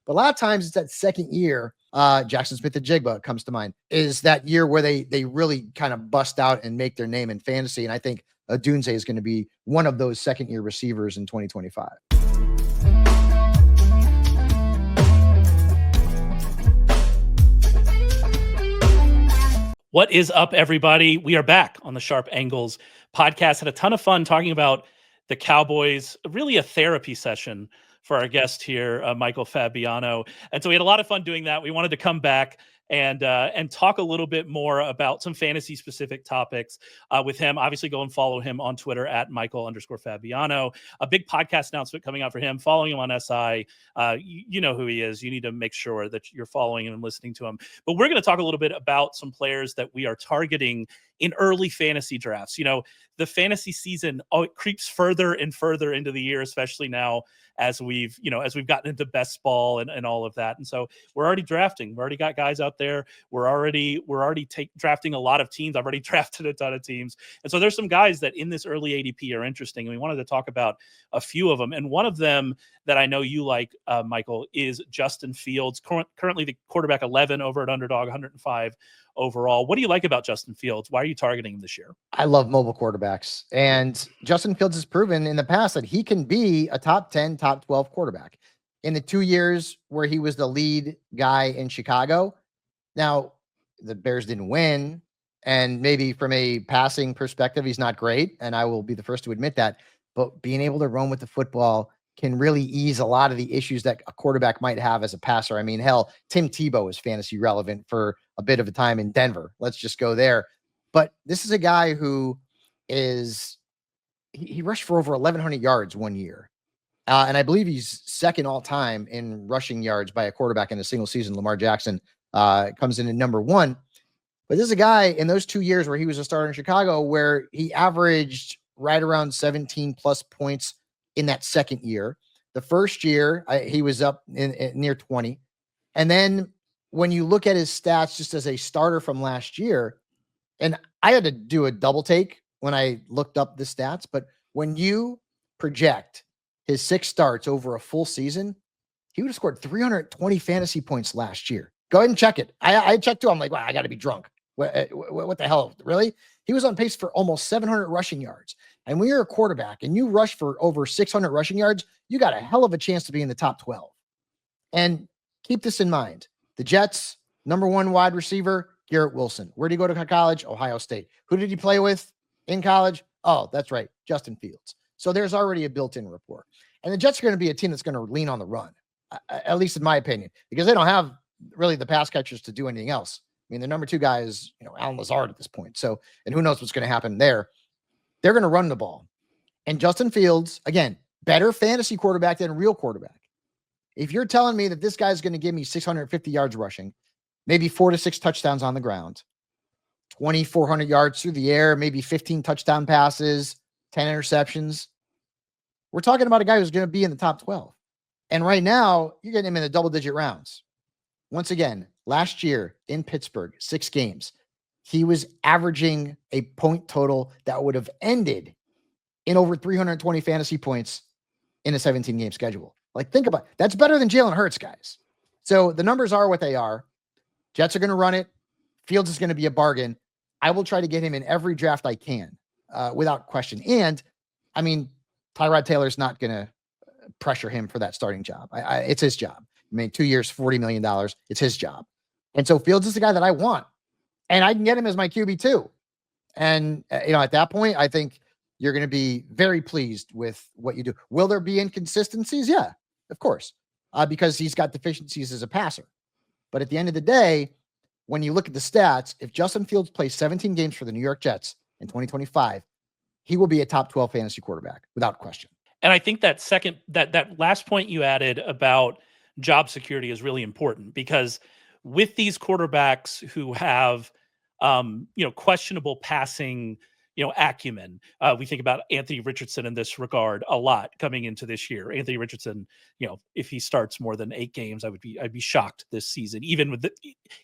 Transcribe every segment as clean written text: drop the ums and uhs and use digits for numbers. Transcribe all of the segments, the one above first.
But a lot of times it's that second year, Jackson Smith-Njigba comes to mind, is that year where they really kind of bust out and make their name in fantasy. And I think Odunze is going to be one of those second-year receivers in 2025. What is up, everybody? We are back on the Sharp Angles podcast. Had a ton of fun talking about the Cowboys, really a therapy session for our guest here, Michael Fabiano. And so we had a lot of fun doing that. We wanted to come back and talk a little bit more about some fantasy specific topics with him. Obviously, go and follow him on Twitter at Michael_Fabiano. A big podcast announcement coming out for him. Following him on SI, you know who he is. You need to make sure that you're following him and listening to him. But we're going to talk a little bit about some players that we are targeting in early fantasy drafts. You know, the fantasy season, it creeps further and further into the year, especially now as we've gotten into best ball and all of that. And so we're already drafting. We've already got guys out there. We're already drafting a lot of teams. I've already drafted a ton of teams. And so there's some guys that in this early ADP are interesting. And we wanted to talk about a few of them. And one of them that I know you like, Michael, is Justin Fields, currently the quarterback 11 over at Underdog, 105 overall. What do you like about Justin Fields? Why are you targeting him this year? I love mobile quarterbacks. And Justin Fields has proven in the past that he can be a top 10, top 12 quarterback. In the 2 years where he was the lead guy in Chicago, now the Bears didn't win, and maybe from a passing perspective, he's not great, and I will be the first to admit that, but being able to run with the football can really ease a lot of the issues that a quarterback might have as a passer. I mean, hell, Tim Tebow is fantasy relevant for a bit of a time in Denver. Let's just go there. But this is a guy who he rushed for over 1,100 yards 1 year. And I believe he's second all time in rushing yards by a quarterback in a single season. Lamar Jackson comes in at number one. But this is a guy in those 2 years where he was a starter in Chicago where he averaged right around 17 plus points in that second year. The first year, he was up in near 20. And then when you look at his stats just as a starter from last year, and I had to do a double take when I looked up the stats, but when you project his 6 starts over a full season, he would have scored 320 fantasy points last year. Go ahead and check it. I checked too. I'm like, wow, I got to be drunk. What the hell? Really? He was on pace for almost 700 rushing yards. And when you're a quarterback and you rush for over 600 rushing yards, you got a hell of a chance to be in the top 12. And keep this in mind. The Jets, number 1 wide receiver, Garrett Wilson. Where did he go to college? Ohio State. Who did he play with in college? Oh, that's right, Justin Fields. So there's already a built-in rapport. And the Jets are going to be a team that's going to lean on the run, at least in my opinion, because they don't have really the pass catchers to do anything else. I mean, the number 2 guy is, Alan Lazard at this point. So, and who knows what's going to happen there. They're going to run the ball. And Justin Fields, again, better fantasy quarterback than a real quarterback. If you're telling me that this guy's going to give me 650 yards rushing, maybe 4 to 6 touchdowns on the ground, 2,400 yards through the air, maybe 15 touchdown passes, 10 interceptions, we're talking about a guy who's going to be in the top 12. And right now, you're getting him in the double-digit rounds. Once again, last year in Pittsburgh, 6 games, he was averaging a point total that would have ended in over 320 fantasy points in a 17-game schedule. Like, think about it. That's better than Jalen Hurts, guys. So the numbers are what they are. Jets are going to run it. Fields is going to be a bargain. I will try to get him in every draft I can, without question. And, I mean, Tyrod Taylor's not going to pressure him for that starting job. It's his job. I mean, 2 years, $40 million. It's his job. And so Fields is the guy that I want. And I can get him as my QB too. And, at that point, I think you're going to be very pleased with what you do. Will there be inconsistencies? Yeah, of course, because he's got deficiencies as a passer. But at the end of the day, when you look at the stats, if Justin Fields plays 17 games for the New York Jets in 2025, he will be a top 12 fantasy quarterback without question. And I think that that last point you added about job security is really important, because with these quarterbacks who have, questionable passing, acumen, we think about Anthony Richardson in this regard a lot coming into this year. Anthony Richardson, if he starts more than 8 games, I'd be shocked this season. Even with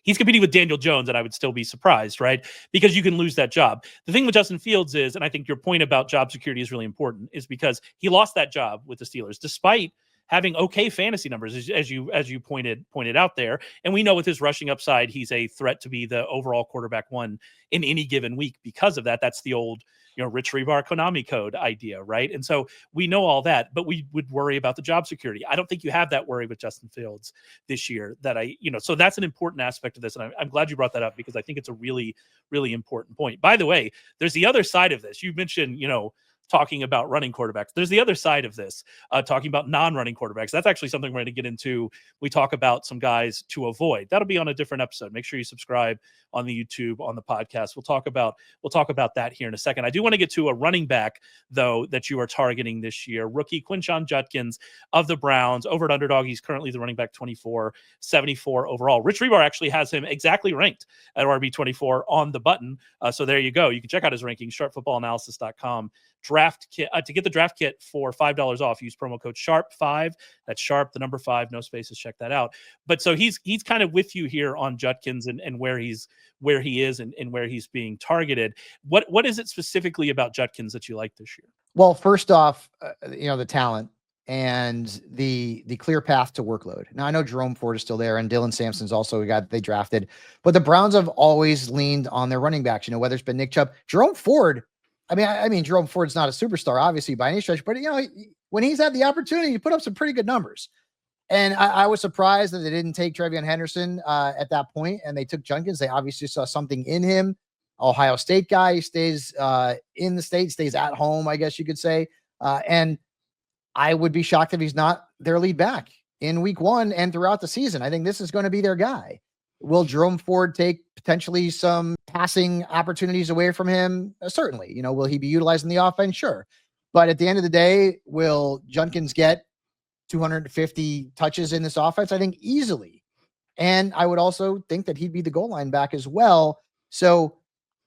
he's competing with Daniel Jones, and I would still be surprised, right? Because you can lose that job. The thing with Justin Fields is, and I think your point about job security is really important, is because he lost that job with the Steelers, despite having okay fantasy numbers, as you pointed out there. And we know with his rushing upside, he's a threat to be the overall quarterback one in any given week because of that. That's the old, Rich Rebar Konami code idea, right? And so we know all that, but we would worry about the job security. I don't think you have that worry with Justin Fields this year. So that's an important aspect of this, and I'm glad you brought that up because I think it's a really, really important point. By the way, there's the other side of this. You mentioned, talking about running quarterbacks. There's the other side of this, talking about non-running quarterbacks. That's actually something we're going to get into. We talk about some guys to avoid. That'll be on a different episode. Make sure you subscribe on the YouTube, on the podcast. We'll talk about that here in a second. I do want to get to a running back, though, that you are targeting this year. Rookie Quinshon Judkins of the Browns. Over at Underdog, he's currently the running back 24, 74 overall. Rich Rebar actually has him exactly ranked at RB24 on the button. So there you go. You can check out his rankings, sharpfootballanalysis.com. Draft kit to get the draft kit for $5 off. Use promo code SHARP5. That's SHARP, the number 5, no spaces. Check that out. But so he's kind of with you here on Judkins and where he is and where he's being targeted. What is it specifically about Judkins that you like this year? Well, first off, the talent and the clear path to workload. Now, I know Jerome Ford is still there, and Dylan Sampson's also a guy that they drafted, but the Browns have always leaned on their running backs. Whether it's been Nick Chubb, Jerome Ford. I mean, Jerome Ford's not a superstar, obviously, by any stretch, but when he's had the opportunity, he put up some pretty good numbers. And I was surprised that they didn't take Trevion Henderson at that point, and they took Judkins. They obviously saw something in him. Ohio State guy, he stays in the state, stays at home, I guess you could say. And I would be shocked if he's not their lead back in week 1 and throughout the season. I think this is going to be their guy. Will Jerome Ford take potentially some passing opportunities away from him? Certainly. Will he be utilizing the offense? Sure. But at the end of the day, will Judkins get 250 touches in this offense? I think easily. And I would also think that he'd be the goal line back as well. So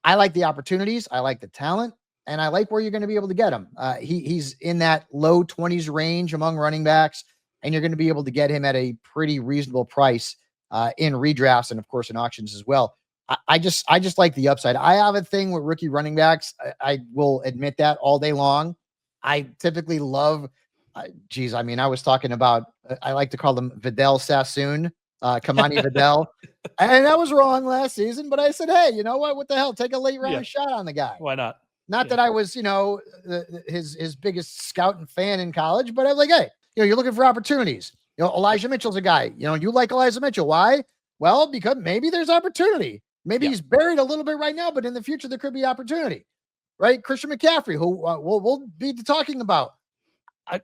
I like the opportunities. I like the talent. And I like where you're going to be able to get him. He's in that low 20s range among running backs, and you're going to be able to get him at a pretty reasonable price in redrafts and, of course, in auctions as well. I just like the upside. I have a thing with rookie running backs. I will admit that all day long. I typically love, I was talking about, I like to call them Vidal Sassoon, Kamani Vidal. And that was wrong last season, but I said, hey, you know what the hell? Take a late round shot on the guy. Why not? Not that I was, his biggest scout and fan in college, but I'm like, hey, you're looking for opportunities. Elijah Mitchell's a guy, you like Elijah Mitchell. Why? Well, because maybe there's opportunity. Maybe he's buried a little bit right now, but in the future, there could be opportunity, right? Christian McCaffrey, who we'll be talking about.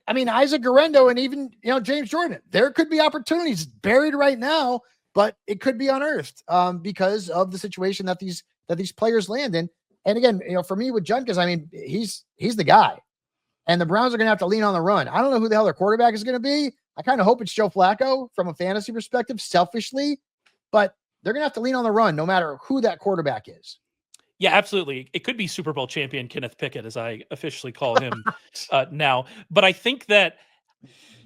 I mean, Isaac Guerrero and even, James Jordan, there could be opportunities buried right now, but it could be unearthed because of the situation that these players land in. And again, for me with Judkins, he's the guy, and the Browns are going to have to lean on the run. I don't know who the hell their quarterback is going to be. I kind of hope it's Joe Flacco from a fantasy perspective, selfishly, but they're going to have to lean on the run no matter who that quarterback is. Yeah, absolutely. It could be Super Bowl champion Kenneth Pickett, as I officially call him now. But I think that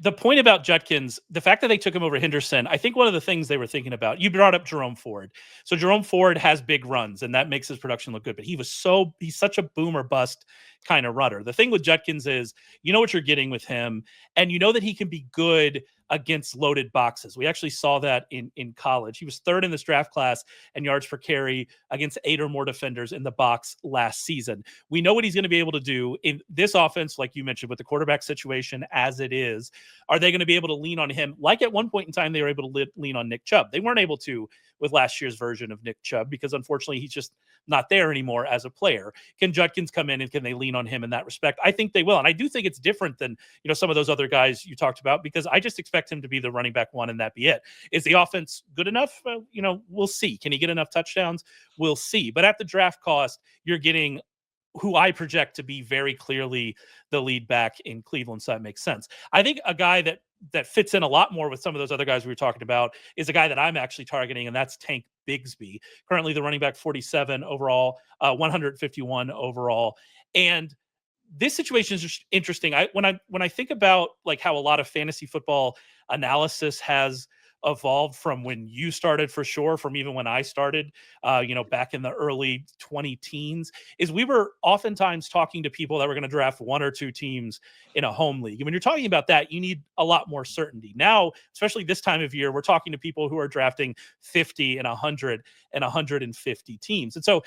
the point about Judkins, the fact that they took him over Henderson, I think one of the things they were thinking about, you brought up Jerome Ford. So Jerome Ford has big runs, and that makes his production look good. But he's such a boom or bust kind of runner. The thing with Judkins is, you know what you're getting with him, and you know that he can be good against loaded boxes. We actually saw that in college. He was third in this draft class and yards per carry against 8 or more defenders in the box last season. We know what he's going to be able to do in this offense, like you mentioned, with the quarterback situation as it is. Are they going to be able to lean on him? Like at one point in time, they were able to lean on Nick Chubb. They weren't able to with last year's version of Nick Chubb because unfortunately he's just not there anymore as a player. Can Judkins come in and can they lean on him in that respect? I think they will. And I do think it's different than, some of those other guys you talked about, because I just expect him to be the running back one and that be it. Is the offense good enough? We'll see. Can he get enough touchdowns? We'll see. But at the draft cost, you're getting who I project to be very clearly the lead back in Cleveland. So that makes sense. I think a guy that fits in a lot more with some of those other guys we were talking about is a guy that I'm actually targeting, and that's Tank Bigsby, currently the running back 47 overall, 151 overall. And this situation is just interesting. When I think about like how a lot of fantasy football analysis has evolved from when you started, for sure, from even when I started, back in the early 20 teens, is we were oftentimes talking to people that were going to draft 1 or 2 teams in a home league. And when you're talking about that, you need a lot more certainty. Now, especially this time of year, we're talking to people who are drafting 50 and 100 and 150 teams. And so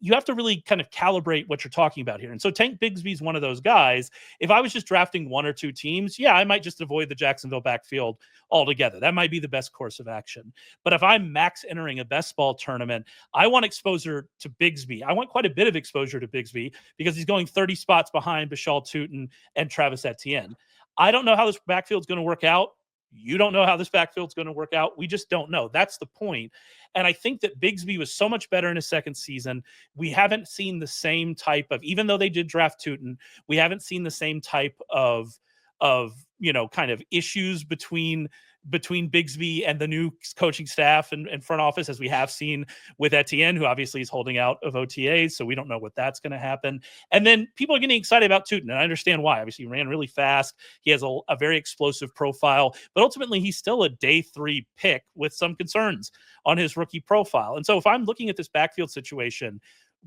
you have to really kind of calibrate what you're talking about here. And so Tank Bigsby is one of those guys. If I was just drafting 1 or 2 teams, I might just avoid the Jacksonville backfield altogether. That might be the best course of action. But if I'm max entering a best ball tournament, I want exposure to Bigsby. I want quite a bit of exposure to Bigsby because he's going 30 spots behind Bashal Tutin and Travis Etienne. I don't know how this backfield's going to work out. You don't know how this backfield's going to work out. We just don't know. That's the point. And I think that Bigsby was so much better in his second season. We haven't seen the same type of, even though they did draft Tutin, we haven't seen the same type of kind of issues between Bigsby and the new coaching staff and front office, as we have seen with Etienne, who obviously is holding out of OTAs. So we don't know what that's going to happen. And then people are getting excited about Tutin, and I understand why. Obviously, he ran really fast. He has a very explosive profile, but ultimately he's still a day 3 pick with some concerns on his rookie profile. And so if I'm looking at this backfield situation,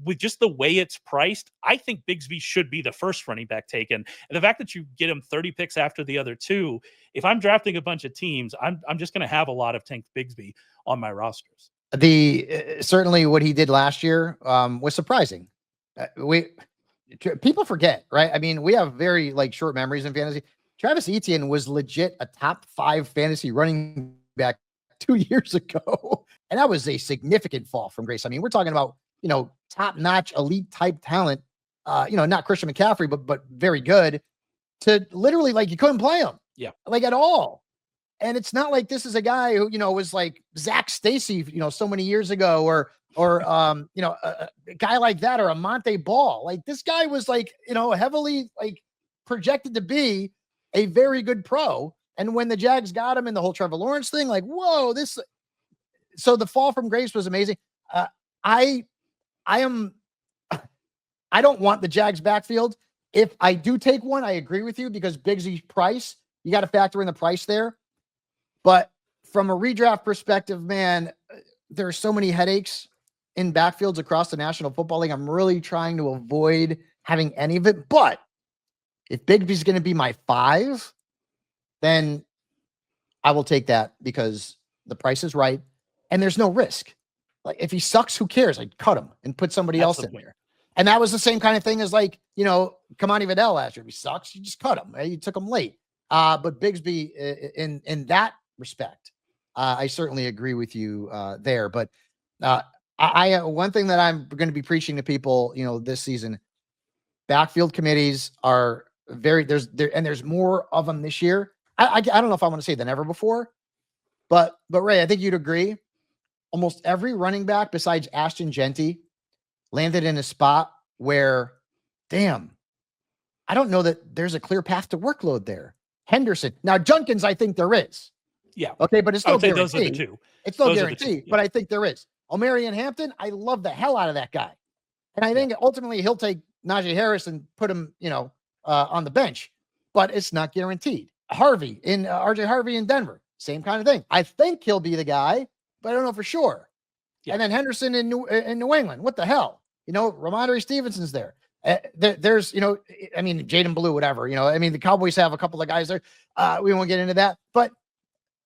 with just the way it's priced, I think Bigsby should be the first running back taken. And the fact that you get him 30 picks after the other 2, if I'm drafting a bunch of teams, I'm just going to have a lot of Tank Bigsby on my rosters. Certainly what he did last year was surprising. People forget, right? I mean, we have very short memories in fantasy. Travis Etienne was legit a top 5 fantasy running back 2 years ago. And that was a significant fall from grace. I mean, we're talking about, top-notch elite type talent, not Christian McCaffrey, but very good, to literally you couldn't play him. Yeah. At all. And it's not like this is a guy who, was like Zach Stacy, so many years ago, or a guy like that, or a Monte Ball. This guy was heavily projected to be a very good pro. And when the Jags got him in the whole Trevor Lawrence thing, whoa, so the fall from grace was amazing. I don't want the Jags backfield. If I do take one, I agree with you, because Bigsy's price, you got to factor in the price there. But from a redraft perspective, man, there are so many headaches in backfields across the National Football League. I'm really trying to avoid having any of it. But if Bigby's going to be my 5, then I will take that, because the price is right and there's no risk. If he sucks, who cares? I'd cut him and put somebody else in there. And that was the same kind of thing as Kamani Vidal last year. If he sucks, you just cut him. You took him late. But Bigsby, in that respect, I certainly agree with you there. But one thing that I'm going to be preaching to people, this season, backfield committees are there's more of them this year. I don't know if I want to say than ever before, but Ray, I think you'd agree. Almost every running back besides Ashton Genty landed in a spot where, damn, I don't know that there's a clear path to workload there. Henderson. Now, Judkins, I think there is. Yeah. Okay, but it's still guaranteed. Those are the 2. It's still guaranteed, but I think there is. Omarion Hampton, I love the hell out of that guy. And I think ultimately he'll take Najee Harris and put him, on the bench, but it's not guaranteed. RJ Harvey in Denver, same kind of thing. I think he'll be the guy, but I don't know for sure. Yeah. And then Henderson in New England. What the hell? Ramondre Stevenson's there. There's, Jaden Blue, whatever. The Cowboys have a couple of guys there. We won't get into that. But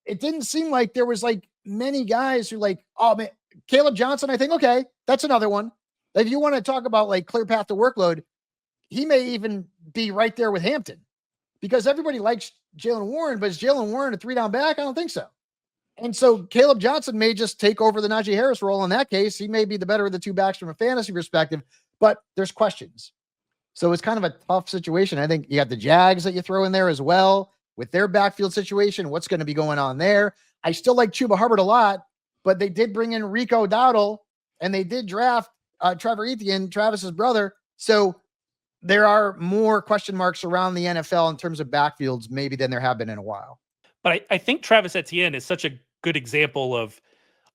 it didn't seem like there was many guys who oh, man, Caleb Johnson, I think, okay, that's another one. If you want to talk about clear path to workload, he may even be right there with Hampton, because everybody likes Jalen Warren, but is Jalen Warren a 3-down back? I don't think so. And so Caleb Johnson may just take over the Najee Harris role. In that case, he may be the better of the 2 backs from a fantasy perspective, but there's questions. So it's kind of a tough situation. I think you got the Jags that you throw in there as well with their backfield situation. What's going to be going on there? I still like Chuba Hubbard a lot, but they did bring in Rico Dowdle, and they did draft Trevor Etienne, Travis's brother. So there are more question marks around the NFL in terms of backfields maybe than there have been in a while. But I think Travis Etienne is such a good example of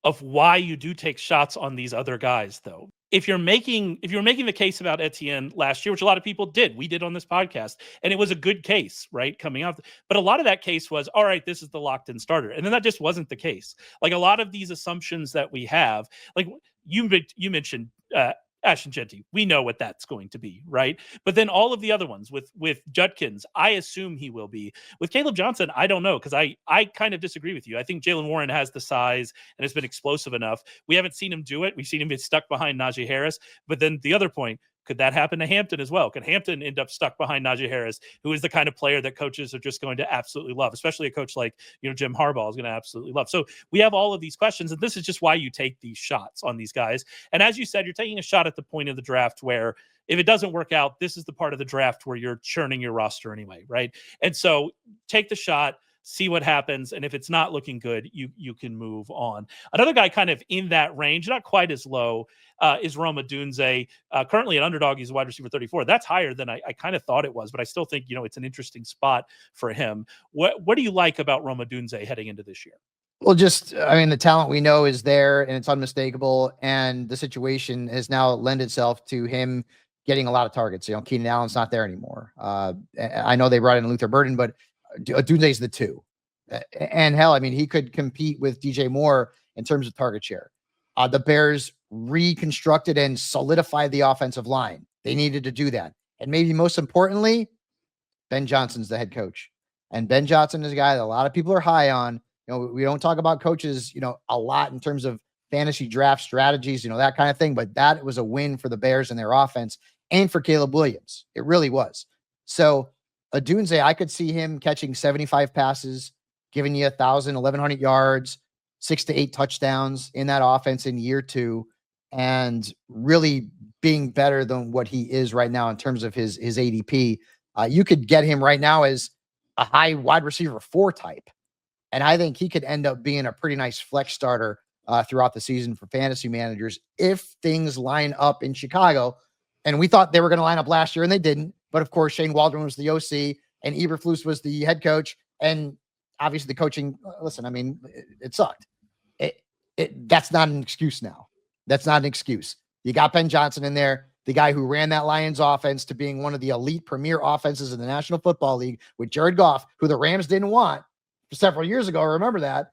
of why you do take shots on these other guys, though. If you're making the case about Etienne last year, which a lot of people did, we did on this podcast, and it was a good case, right, coming out. But a lot of that case was, all right, this is the locked-in starter, and then that just wasn't the case. Like a lot of these assumptions that we have, like you mentioned. Ashton Genty, we know what that's going to be, right? But then all of the other ones with Judkins, I assume he will be. With Caleb Johnson, I don't know, because I kind of disagree with you. I think Jalen Warren has the size and has been explosive enough. We haven't seen him do it. We've seen him get stuck behind Najee Harris. But then the other point, could that happen to Hampton as well? Could Hampton end up stuck behind Najee Harris, who is the kind of player that coaches are just going to absolutely love, especially a coach like Jim Harbaugh is going to absolutely love. So we have all of these questions, and this is just why you take these shots on these guys. And as you said, you're taking a shot at the point of the draft where if it doesn't work out, this is the part of the draft where you're churning your roster anyway, right? And so take the shot, see what happens, and if it's not looking good, you can move on. Another guy kind of in that range, not quite as low, is Rome Odunze. Currently an underdog, he's a wide receiver 34. That's higher than I kind of thought it was, but I still think it's an interesting spot for him. What do you like about Rome Odunze heading into this year? Well, the talent we know is there and it's unmistakable, and the situation has now lent itself to him getting a lot of targets. Keenan Allen's not there anymore. I know they brought in Luther Burden, but Odunze's the 2. And hell, he could compete with DJ Moore in terms of target share. The Bears reconstructed and solidified the offensive line. They needed to do that. And maybe most importantly, Ben Johnson's the head coach. And Ben Johnson is a guy that a lot of people are high on. We don't talk about coaches, a lot in terms of fantasy draft strategies, that kind of thing. But that was a win for the Bears and their offense and for Caleb Williams. It really was. So Odunze, I could see him catching 75 passes, giving you 1,000, 1,100 yards, 6 to 8 touchdowns in that offense in year 2, and really being better than what he is right now in terms of his ADP. You could get him right now as a high wide receiver 4 type. And I think he could end up being a pretty nice flex starter throughout the season for fantasy managers if things line up in Chicago. And we thought they were going to line up last year, and they didn't. But of course, Shane Waldron was the OC, and Eberflus was the head coach. And obviously, the coaching. Listen, it sucked. That's not an excuse now. That's not an excuse. You got Ben Johnson in there, the guy who ran that Lions offense to being one of the elite premier offenses in the National Football League with Jared Goff, who the Rams didn't want several years ago. I remember that.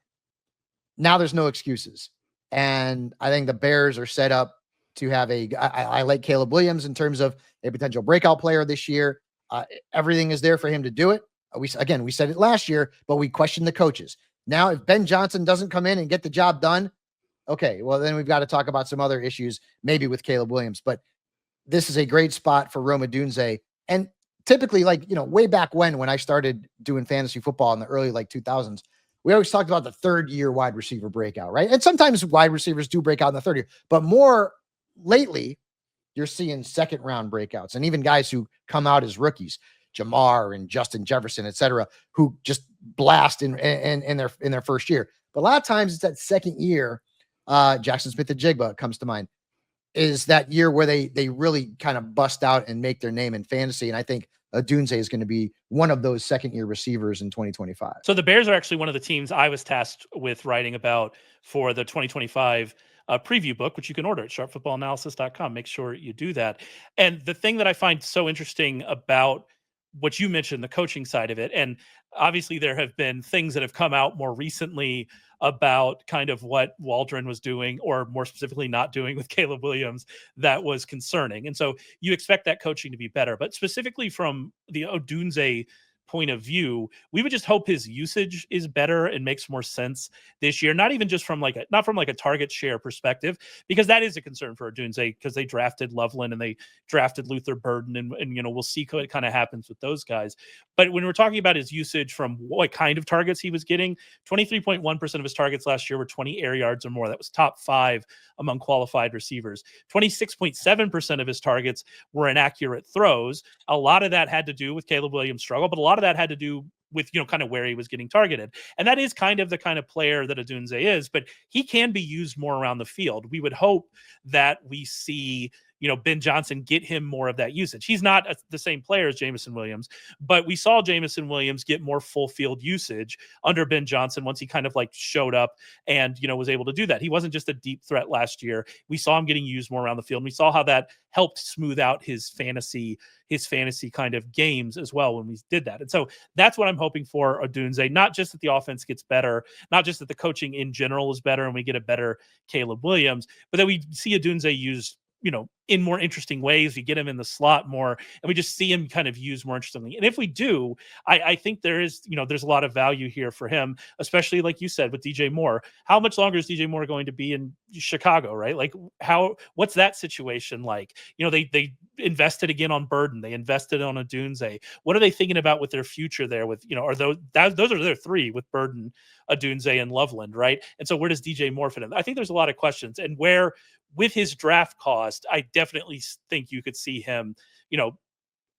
Now there's no excuses. And I think the Bears are set up to have I like Caleb Williams in terms of a potential breakout player this year. Everything is there for him to do it. We said it last year, but we questioned the coaches. Now, if Ben Johnson doesn't come in and get the job done, okay, well, then we've got to talk about some other issues, maybe with Caleb Williams. But this is a great spot for Rome Odunze. And typically, way back when I started doing fantasy football in the early 2000s, we always talked about the 3rd year wide receiver breakout, right? And sometimes wide receivers do break out in the 3rd year, but more lately, you're seeing 2nd round breakouts and even guys who come out as rookies, Jamar and Justin Jefferson, et cetera, who just blast in their first year. But a lot of times it's that 2nd year. Jackson Smith-Njigba comes to mind, is that year where they really kind of bust out and make their name in fantasy. And I think Odunze is going to be one of those 2nd year receivers in 2025. So the Bears are actually one of the teams I was tasked with writing about for the 2025 preview book, which you can order at sharpfootballanalysis.com. Make sure you do that. And the thing that I find so interesting about what you mentioned, the coaching side of it, and obviously there have been things that have come out more recently about kind of what Waldron was doing, or more specifically not doing, with Caleb Williams, that was concerning. And so you expect that coaching to be better. But specifically from the Odunze point of view, we would just hope his usage is better and makes more sense this year. Not even just from not from a target share perspective, because that is a concern for Odunze, because they drafted Loveland and they drafted Luther Burden, and we'll see what kind of happens with those guys. But when we're talking about his usage from what kind of targets he was getting, 23.1% of his targets last year were 20 air yards or more. That was top 5 among qualified receivers. 26.7% of his targets were inaccurate throws. A lot of that had to do with Caleb Williams' struggle, but a lot of that had to do with, kind of where he was getting targeted. And that is kind of the kind of player that Odunze is, but he can be used more around the field. We would hope that we see, Ben Johnson get him more of that usage. He's not the same player as Jameson Williams, but we saw Jameson Williams get more full field usage under Ben Johnson once he kind of like showed up and, was able to do that. He wasn't just a deep threat last year. We saw him getting used more around the field. And we saw how that helped smooth out his fantasy kind of games as well when we did that. And so that's what I'm hoping for Odunze, not just that the offense gets better, not just that the coaching in general is better and we get a better Caleb Williams, but that we see Odunze used in more interesting ways. We get him in the slot more, and we just see him kind of used more interestingly. And if we do, I think there is, there's a lot of value here for him, especially like you said with DJ Moore. How much longer is DJ Moore going to be in Chicago, right? Like what's that situation like? They invested again on Burden. They invested on Odunze. What are they thinking about with their future there with, are those are their three with Burden, Odunze, and Loveland, right? And so where does DJ Moore fit in? I think there's a lot of questions, and where with his draft cost, I definitely think you could see him,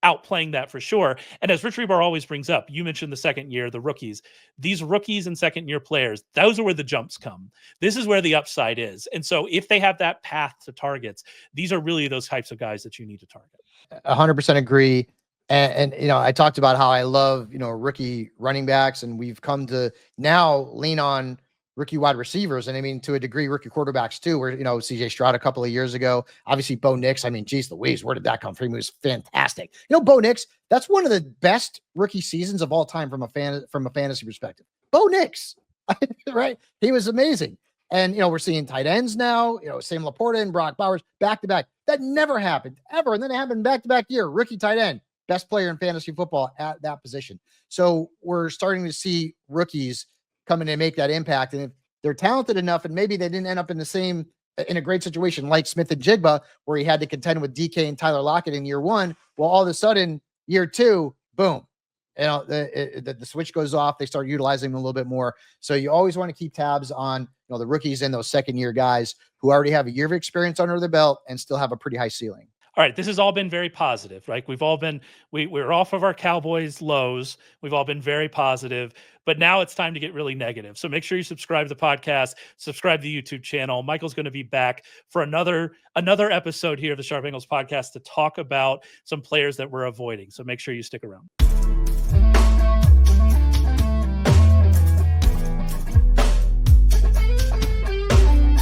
outplaying that for sure. And as Rich Rebar always brings up, you mentioned the second year, the rookies, these rookies and second year players, those are where the jumps come. This is where the upside is. And so if they have that path to targets, these are really those types of guys that you need to target. 100% agree. And I talked about how I love, rookie running backs, and we've come to now lean on rookie wide receivers. And I mean, to a degree, rookie quarterbacks too, where, CJ Stroud a couple of years ago, obviously Bo Nix. I mean, geez Louise, where did that come from? He was fantastic. Bo Nix, that's one of the best rookie seasons of all time from a fantasy perspective. Bo Nix, right? He was amazing. And, we're seeing tight ends now, Sam Laporta and Brock Bowers back to back. That never happened ever. And then it happened back to back year, rookie tight end, best player in fantasy football at that position. So we're starting to see rookies come in and make that impact. And if they're talented enough, and maybe they didn't end up in a great situation like Smith and Jigba, where he had to contend with DK and Tyler Lockett in year one. Well, all of a sudden, year two, boom, the switch goes off. They start utilizing them a little bit more. So you always want to keep tabs on, the rookies and those second year guys who already have a year of experience under their belt and still have a pretty high ceiling. All right, this has all been very positive, right? We've all been, we're off of our Cowboys lows. We've all been very positive, but now it's time to get really negative. So make sure you subscribe to the podcast, subscribe to the YouTube channel. Michael's going to be back for another episode here of the Sharp Angles podcast to talk about some players that we're avoiding. So make sure you stick around.